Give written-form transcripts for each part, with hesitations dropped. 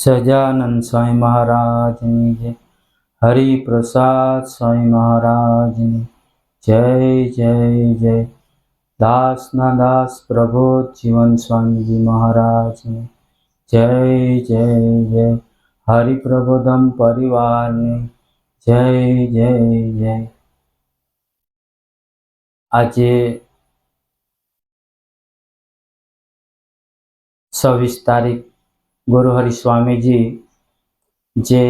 સજાનંદ સ્વામી મહારાજની જય, હરિપ્રસાદ સ્વામી મહારાજની જય જય જય, દાસના દાસ પ્રબોધ જીવન સ્વામીજી મહારાજની જય જય જય, હરિપ્રબોધમ પરિવારની જય જય જય. આજે 26 તારીખ ગુરુહરિ સ્વામીજી જે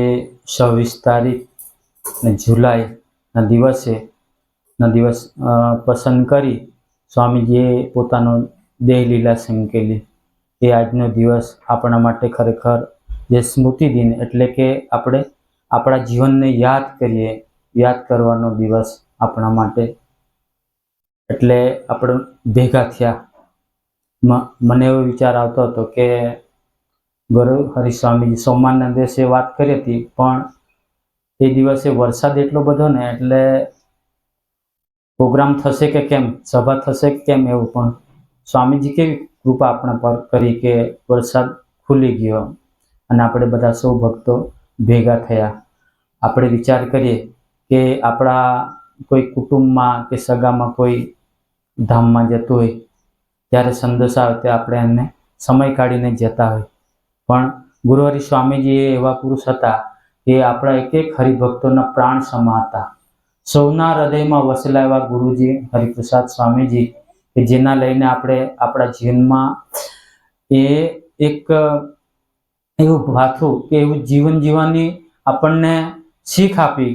26 તારીખ જુલાઈના દિવસ પસંદ કરી સ્વામીજીએ પોતાનો દેહ લીલા સંકેલી. એ આજનો દિવસ આપણા માટે ખરેખર જે સ્મૃતિ દિન એટલે કે આપણે આપણા જીવનને યાદ કરવાનો દિવસ આપણા માટે. એટલે આપણે ભેગા થયા. મને એવો વિચાર આવતો હતો કે ગુરુહરિ સ્વામીજી સોમવારના દિવસે વાત કરી હતી, પણ એ દિવસે વરસાદ એટલો બધો ને એટલે પ્રોગ્રામ થશે કે કેમ, સભા થશે કે કેમ એવું. પણ સ્વામીજી કેવી કૃપા આપણા પર કરી કે વરસાદ ખુલી ગયો અને આપણે બધા સૌ ભક્તો ભેગા થયા. આપણે વિચાર કરીએ કે આપણા કોઈ કુટુંબમાં કે સગામાં કોઈ ધામમાં જતું હોય ત્યારે સંદેશ આવે તે આપણે એમને સમય કાઢીને જતા હોય. પણ ગુરુહરિ સ્વામીજી એવા પુરુષ હતા કે આપણા એક એક હરિભક્તોના પ્રાણ સમા હતા. સૌના હૃદયમાં વસેલા એવા ગુરુજી હરિપ્રસાદ સ્વામીજી કે જેના લઈને આપણે આપણા જીવનમાં એ એક એવું ભાથું કે એવું જીવન જીવવાની આપણને શીખ આપી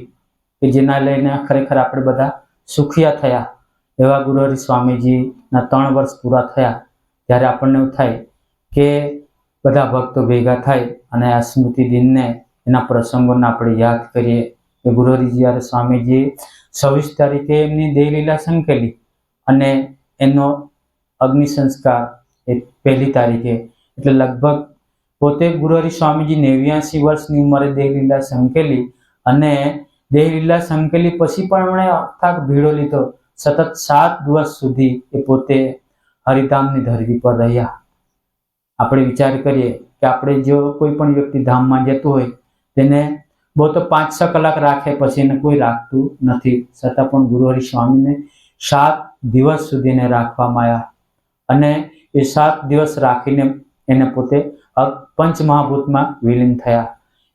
કે જેના લઈને ખરેખર આપણે બધા સુખિયા થયા. એવા ગુરુહરિ સ્વામીજીના 3 વર્ષ પૂરા થયા ત્યારે આપણને એવું થાય કે બધા ભક્તો ભેગા થાય અને આ સ્મૃતિ દિનને એના પ્રસંગોને આપણે યાદ કરીએ. કે ગુરુહરિ જ્યારે સ્વામીજી 26 તારીખે એમની દેહ લીલા સંકેલી અને એનો અગ્નિ સંસ્કાર એ 1 તારીખે, એટલે લગભગ પોતે ગુરુહરિ સ્વામીજી 89 વર્ષની ઉંમરે દેહ લીલા સંકેલી અને દેહ લીલા સંકેલી પછી પણ એમણે અથાગ ભીડો લીધો. સતત 7 દિવસ સુધી એ પોતે હરિધામની ધરતી પર રહ્યા. આપણે વિચાર કરીએ કે આપણે જો કોઈ પણ વ્યક્તિ ધામમાં જતું હોય તેને બહુ તો 5-6 કલાક રાખે, પછી એને કોઈ રાખતું નથી. છતાં પણ ગુરુહરિ સ્વામીને 7 દિવસ સુધી એને રાખવામાં આવ્યા અને એ 7 દિવસ રાખીને એને પોતે પંચમહાભૂતમાં વિલીન થયા.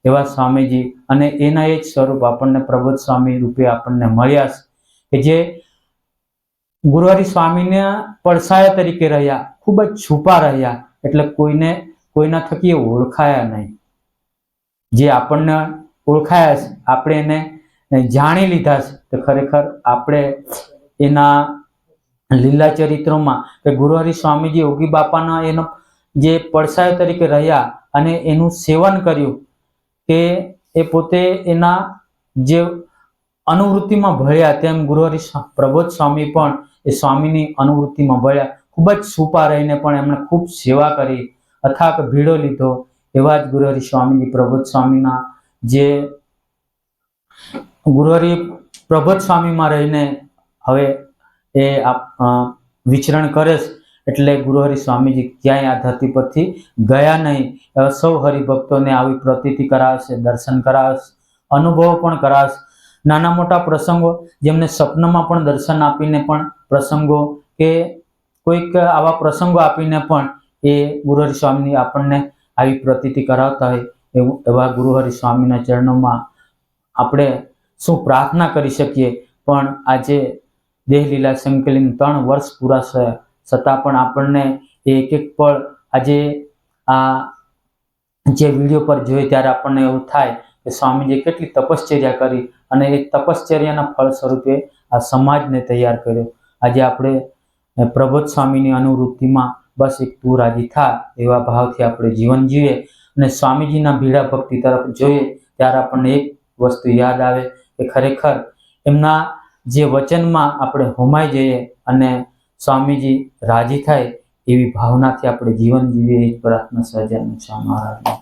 એવા સ્વામીજી અને એના એ જ સ્વરૂપ આપણને પ્રબોધ સ્વામી રૂપે આપણને મળ્યા કે જે ગુરુહરિ સ્વામીના પડછાયા તરીકે રહ્યા, ખૂબ જ છુપા રહ્યા. એટલે કોઈના થકી ઓળખાયા નહીં. જે આપણને ઓળખાયા છે, આપણે એને જાણી લીધા છે, તો ખરેખર આપણે એના લીલા ચરિત્રોમાં કે ગુરુહરિ સ્વામીજી યોગી બાપાના એનો જે પડછાયો તરીકે રહ્યા અને એનું સેવન કર્યું કે એ પોતે એના જે અનુવૃત્તિમાં ભળ્યા, તેમ ગુરુહરિ પ્રબોધ સ્વામી પણ એ સ્વામીની અનુવૃત્તિમાં ભળ્યા. ખૂબ જ છુપા રહીને પણ એમણે ખૂબ સેવા કરી, અથાગ ભીડો લીધો. એવા જ ગુરુહરિ સ્વામીજી પ્રબોધ સ્વામીના જે ગુરુહરિ પ્રબોધ સ્વામીમાં રહીને હવે એ વિચરણ કરે છે. એટલે ગુરુહરિ સ્વામીજી ક્યાંય આ ધરતી પરથી ગયા નહીં. સૌ હરિભક્તોને આવી પ્રતીતિ કરાવશે, દર્શન કરાવશે, અનુભવો પણ કરાવશે. નાના મોટા પ્રસંગો જેમને સ્વપ્નમાં પણ દર્શન આપીને પણ પ્રસંગો કે કોઈક આવા પ્રસંગો આપીને પણ એ ગુરુહરિ સ્વામી આપણને આવી પ્રતીતિ કરાવતા હોય. એવા ગુરુહરિ સ્વામીના ચરણોમાં આપણે શું પ્રાર્થના કરી શકીએ. પણ આજે દેહ લીલા સંકેલીને 3 વર્ષ પૂરા થયા છતાં પણ આપણને એક એક પળ આજે આ જે વિડીયો પર જોઈએ ત્યારે આપણને એવું થાય કે સ્વામીજીએ કેટલી તપશ્ચર્યા કરી અને એ તપશ્ચર્યાના ફળ સ્વરૂપે આ સમાજને તૈયાર કર્યો. આજે આપણે પ્રબોધ સ્વામીની અનુવૃત્તિમાં બસ એક તું રાજી થા એવા ભાવથી આપણે જીવન જીવીએ અને સ્વામીજીના ભીડા ભક્તિ તરફ જોઈએ ત્યારે આપણને એક વસ્તુ યાદ આવે કે ખરેખર એમના જે વચનમાં આપણે હોમાઈ જઈએ અને સ્વામીજી રાજી થાય એવી ભાવનાથી આપણે જીવન જીવીએ. એ જ પ્રાર્થના સહજાનંદ સ્વામી મહારાજ.